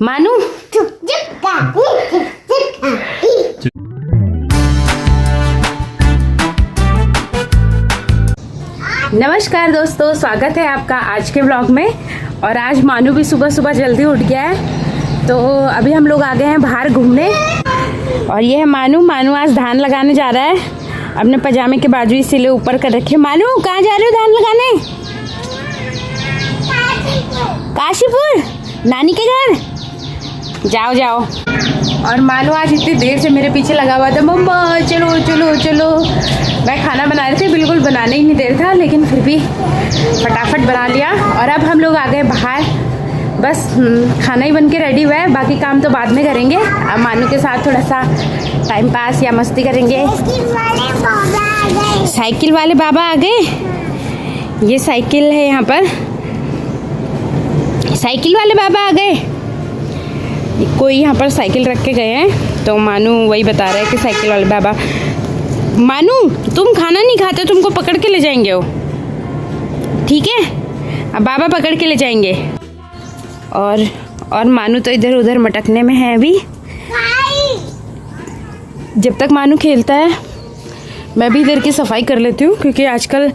मानू नमस्कार दोस्तों, स्वागत है आपका आज के ब्लॉग में। और आज मानू भी सुबह सुबह जल्दी उठ गया है, तो अभी हम लोग आ गए हैं बाहर घूमने। और ये है मानू। मानू आज धान लगाने जा रहा है, अपने पजामे के बाजू इसीलिए ऊपर कर रखे। मानू कहाँ जा रहे हो धान लगाने? काशीपुर, नानी के घर। जाओ जाओ। और मानू आज इतनी देर से मेरे पीछे लगा हुआ था, मम्मा चलो चलो चलो। मैं खाना बना रही थी, बिल्कुल बनाने ही नहीं दे रहा था, लेकिन फिर भी फटाफट बना लिया। और अब हम लोग आ गए बाहर, बस खाना ही बन के रेडी हुआ है, बाकी काम तो बाद में करेंगे। अब मानू के साथ थोड़ा सा टाइम पास या मस्ती करेंगे। साइकिल वाले बाबा आ गए। ये साइकिल है यहाँ पर, साइकिल वाले बाबा आ गए। कोई यहाँ पर साइकिल रख के गए हैं, तो मानू वही बता रहा है कि साइकिल वाले बाबा। मानू तुम खाना नहीं खाते, तुमको पकड़ के ले जाएंगे वो, ठीक है? अब बाबा पकड़ के ले जाएंगे। और मानू तो इधर उधर मटकने में है अभी। जब तक मानू खेलता है मैं भी इधर की सफाई कर लेती हूँ, क्योंकि आजकल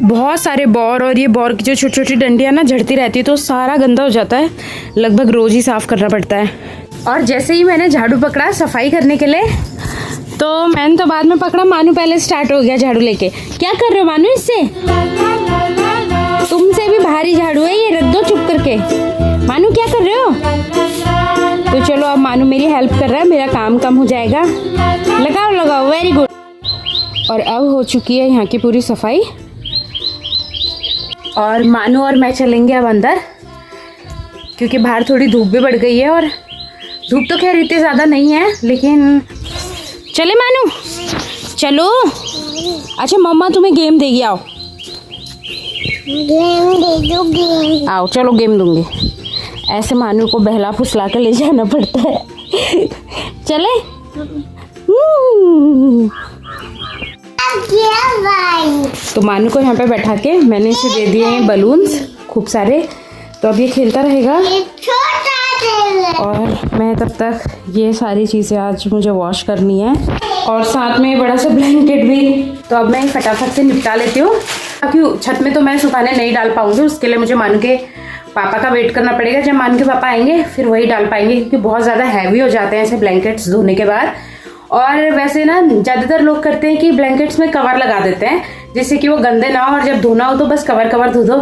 बहुत सारे बौर और ये बौर की जो छोटी छोटी डंडियाँ ना झड़ती रहती है, तो सारा गंदा हो जाता है। लगभग रोज़ ही साफ़ करना पड़ता है। और जैसे ही मैंने झाड़ू पकड़ा सफाई करने के लिए, तो मैंने तो बाद में पकड़ा, मानू पहले स्टार्ट हो गया झाड़ू लेके। क्या कर रहे हो मानू इससे? तुमसे भी भारी झाड़ू है ये, रख दो चुप करके। मानू क्या कर रहे हो? तो चलो अब मानू मेरी हेल्प कर रहा है, मेरा काम कम हो जाएगा। लगाओ लगाओ, वेरी गुड। और अब हो चुकी है यहाँ की पूरी सफाई। और मानू और मैं चलेंगे अब अंदर, क्योंकि बाहर थोड़ी धूप भी बढ़ गई है। और धूप तो खैर इतनी ज़्यादा नहीं है, लेकिन चले मानू चलो। अच्छा मम्मा तुम्हें गेम देगी, आओ गेम दे दो, गेम। आओ चलो गेम दूंगी। ऐसे मानू को बहला फुसला कर ले जाना पड़ता है। चले। तो मानू को यहाँ पे बैठा के मैंने इसे दे दिए हैं बलून्स खूब सारे, तो अब ये खेलता रहेगा। और मैं तब तक ये सारी चीज़ें आज मुझे वॉश करनी है, और साथ में बड़ा सा ब्लैंकेट भी। तो अब मैं फटाफट से निपटा लेती हूँ, क्योंकि छत में तो मैं सुखाने नहीं डाल पाऊंगी। उसके लिए मुझे मानू के पापा का वेट करना पड़ेगा। जब मानू के पापा आएंगे फिर वही डाल पाएंगे, क्योंकि बहुत ज़्यादा हैवी हो जाते हैं ऐसे ब्लैंकेट्स धोने के बाद। और वैसे ना ज़्यादातर लोग करते हैं कि ब्लैंकेट्स में कवर लगा देते हैं, जिससे कि वो गंदे ना हो, और जब धोना हो तो बस कवर धो दो।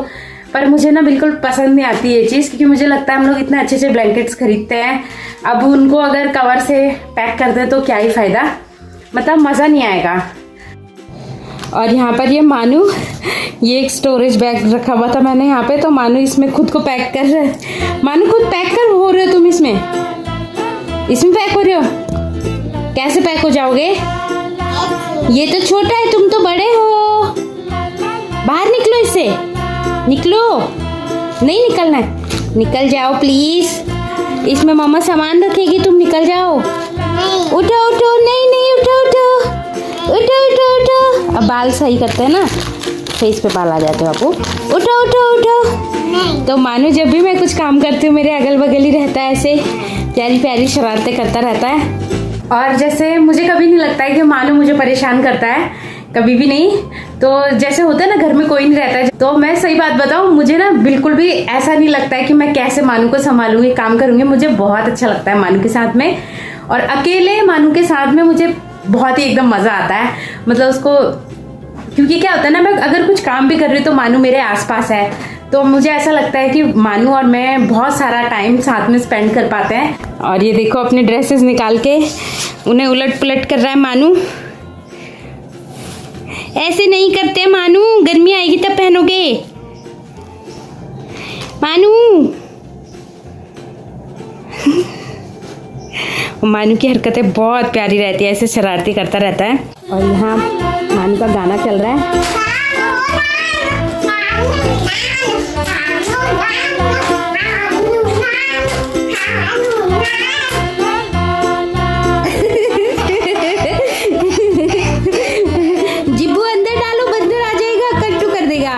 पर मुझे ना बिल्कुल पसंद नहीं आती ये चीज़, क्योंकि मुझे लगता है हम लोग इतने अच्छे अच्छे ब्लैंकेट्स खरीदते हैं, अब उनको अगर कवर से पैक कर दें तो क्या ही फ़ायदा, मतलब मज़ा नहीं आएगा। और यहाँ पर ये मानू, ये एक स्टोरेज बैग रखा हुआ था मैंने यहाँ पे, तो मानू इसमें खुद को पैक कर रहा है। मानू खुद पैक कर हो रहे हो तुम इसमें पैक हो रहे हो? कैसे पैक हो जाओगे? ये तो छोटा है, तुम तो बड़े हो। बाहर निकलो इससे, निकलो। नहीं निकलना है, निकल जाओ प्लीज। इसमें मम्मा सामान रखेगी, तुम निकल जाओ। उठो उठो, नहीं नहीं उठो उठो उठो उठो उठो। अब बाल सही करते हैं ना, फेस पे बाल आ जाते हो आपको। उठो उठो उठो। तो मानो जब भी मैं कुछ काम करती हूँ मेरे अगल बगल ही रहता है, ऐसे प्यारी प्यारी शरारतें करता रहता है। और जैसे मुझे कभी नहीं लगता है कि मानू मुझे परेशान करता है, कभी भी नहीं। तो जैसे होता है ना घर में कोई नहीं रहता है, तो मैं सही बात बताऊँ, मुझे ना बिल्कुल भी ऐसा नहीं लगता है कि मैं कैसे मानू को संभालूंगी, काम करूंगी। मुझे बहुत अच्छा लगता है मानू के साथ में, और अकेले मानू के साथ में मुझे बहुत ही एकदम मज़ा आता है। मतलब उसको, क्योंकि क्या होता है ना, मैं अगर कुछ काम भी कर रही हूँ तो मानू मेरे आसपास है, तो मुझे ऐसा लगता है कि मानू और मैं बहुत सारा टाइम साथ में स्पेंड कर पाते हैं। और ये देखो अपने ड्रेसेस निकाल के उन्हें उलट पुलट कर रहा है मानू। ऐसे नहीं करते मानू, गर्मी आएगी तब पहनोगे मानू। मानू की हरकतें बहुत प्यारी रहती है, ऐसे शरारती करता रहता है। और यहाँ मानू का गाना चल रहा है। जिब्बू अंदर डालो, बंदर आ जाएगा, कट्टू कर देगा।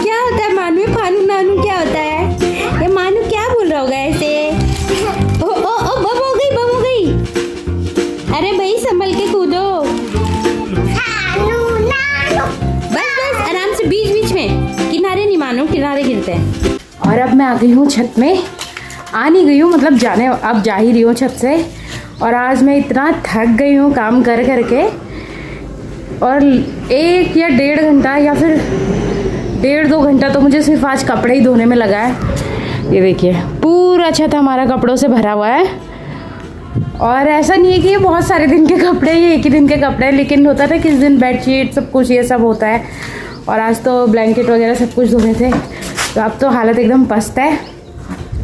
क्या होता है मानू? पानू नानू क्या होता है? ये मानू क्या बोल रहा होगा ऐसे? ओ ओ ओ बम हो गई, बम हो गई। अरे भाई संभल के कूदो। बस बस आराम से, बीच बीच में, किनारे नहीं मानो, किनारे गिरते हैं। और अब मैं आ गई हूँ छत में। आ नहीं गई हूँ, मतलब जाने, अब जा ही रही हूँ छत से। और आज मैं इतना थक गई हूँ काम कर करके, और 1 या 1.5 घंटा या फिर 1.5-2 घंटा तो मुझे सिर्फ आज कपड़े ही धोने में लगा है। ये देखिए पूरा छत हमारा कपड़ों से भरा हुआ है। और ऐसा नहीं है कि ये बहुत सारे दिन के कपड़े, ये एक ही दिन के कपड़े हैं, लेकिन होता था किस दिन बेडशीट सब कुछ ये सब होता है। और आज तो ब्लैंकेट वगैरह सब कुछ धोने थे, तो अब तो हालत एकदम पस्त है।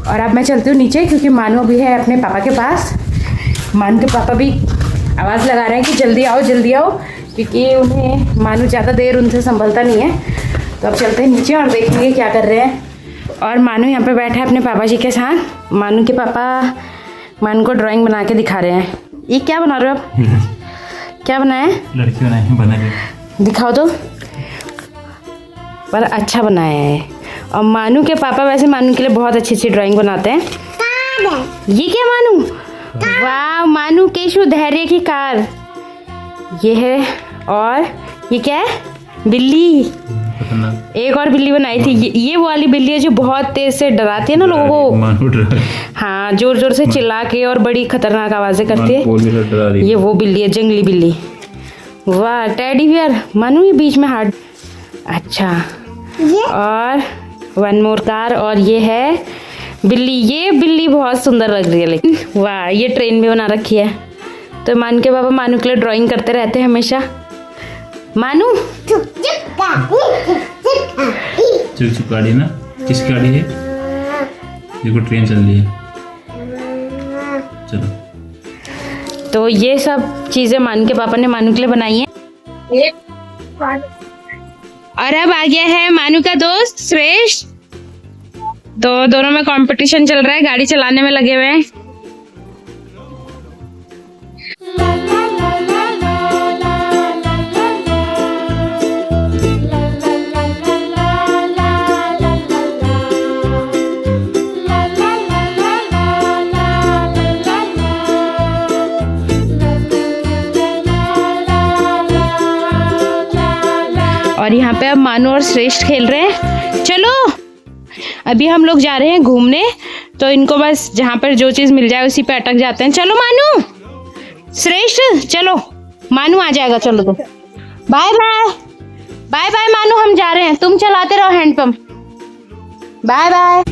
और अब मैं चलती हूँ नीचे, क्योंकि मानू भी है अपने पापा के पास। मानू के पापा भी आवाज़ लगा रहे हैं कि जल्दी आओ जल्दी आओ, क्योंकि उन्हें मानू ज़्यादा देर उनसे संभलता नहीं है। तो अब चलते हैं नीचे और देखेंगे क्या कर रहे हैं। और मानू यहाँ पे बैठा है अपने पापा जी के साथ। मानू के पापा मानू को ड्राइंग बना के दिखा रहे हैं। ये क्या बना रहे हो आप? क्या बनाया है? लड़की बना के दिखाओ तो। पर अच्छा बनाया है। और मानू के पापा वैसे मानू के लिए बहुत अच्छी अच्छी ड्राइंग बनाते हैं। ये क्या मानू? वाह मानू केशु धैर्य की कार ये है। और ये क्या है? बिल्ली। एक और बिल्ली बनाई थी। ये वो वाली बिल्ली है जो बहुत तेज से डराती है ना लोगों को। हाँ, जोर जोर से चिल्ला के और बड़ी खतरनाक आवाजें करती है। ये वो बिल्ली है, जंगली बिल्ली। वाह टेडी बियर। मानू ये बीच में हार्ट। अच्छा, और वन मोर कार। और ये है बिल्ली। ये बिल्ली बहुत सुंदर लग रही है, लेकिन वाह ये ट्रेन भी बना रखी है। तो मान के पापा मानू के लिए ड्राइंग करते रहते हैं हमेशा। मानू चुक चुक गाड़ी ना, किसकी गाड़ी है? देखो ट्रेन चल रही है। चलो। तो ये सब चीजें मान के पापा ने मानू के लिए बनाई हैं। और अब आ गया है मानू का दोस्त श्रेष्ठ। तो दोनों में कंपटीशन चल रहा है, गाड़ी चलाने में लगे हुए हैं। और यहाँ पे अब मानू और श्रेष्ठ खेल रहे हैं। चलो अभी हम लोग जा रहे हैं घूमने, तो इनको बस जहाँ पर जो चीज़ मिल जाए उसी पे अटक जाते हैं। चलो मानू श्रेष्ठ चलो, मानू आ जाएगा। चलो तो बाय बाय। बाय बाय मानू, हम जा रहे हैं, तुम चलाते रहो हैंडपंप। Bye bye.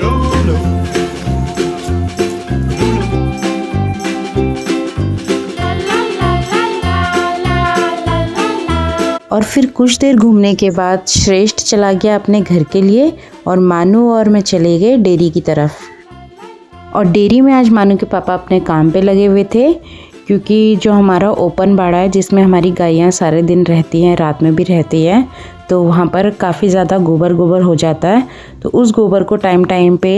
और फिर कुछ देर घूमने के बाद श्रेष्ठ चला गया अपने घर के लिए, और मानू और मैं चले गए डेयरी की तरफ। और डेयरी में आज मानू के पापा अपने काम पे लगे हुए थे, क्योंकि जो हमारा ओपन बाड़ा है जिसमें हमारी गायें सारे दिन रहती हैं, रात में भी रहती हैं, तो वहाँ पर काफ़ी ज़्यादा गोबर हो जाता है। तो उस गोबर को टाइम टाइम पे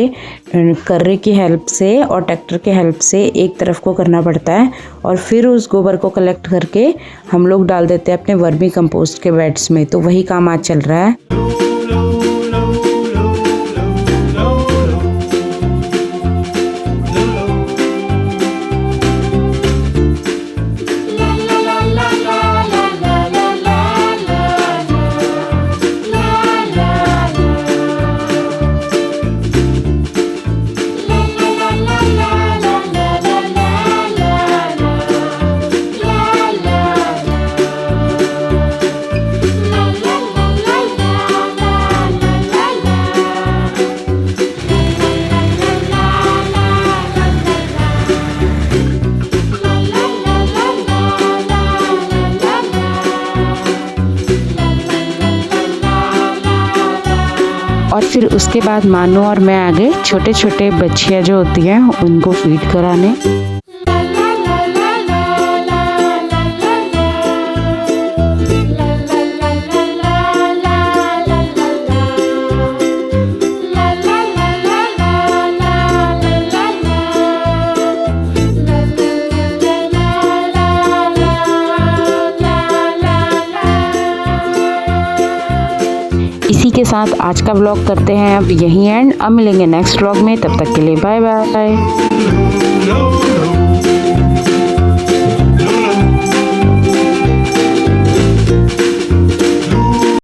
कर्रे की हेल्प से और ट्रैक्टर के हेल्प से एक तरफ को करना पड़ता है, और फिर उस गोबर को कलेक्ट करके हम लोग डाल देते हैं अपने वर्मी कंपोस्ट के बेड्स में। तो वही काम आज चल रहा है। और फिर उसके बाद मानू और मैं आ गए छोटे छोटे बच्चियाँ जो होती हैं उनको फीड कराने। के साथ आज का व्लॉग करते हैं अब यहीं एंड। अब मिलेंगे नेक्स्ट व्लॉग में, तब तक के लिए बाय बाय।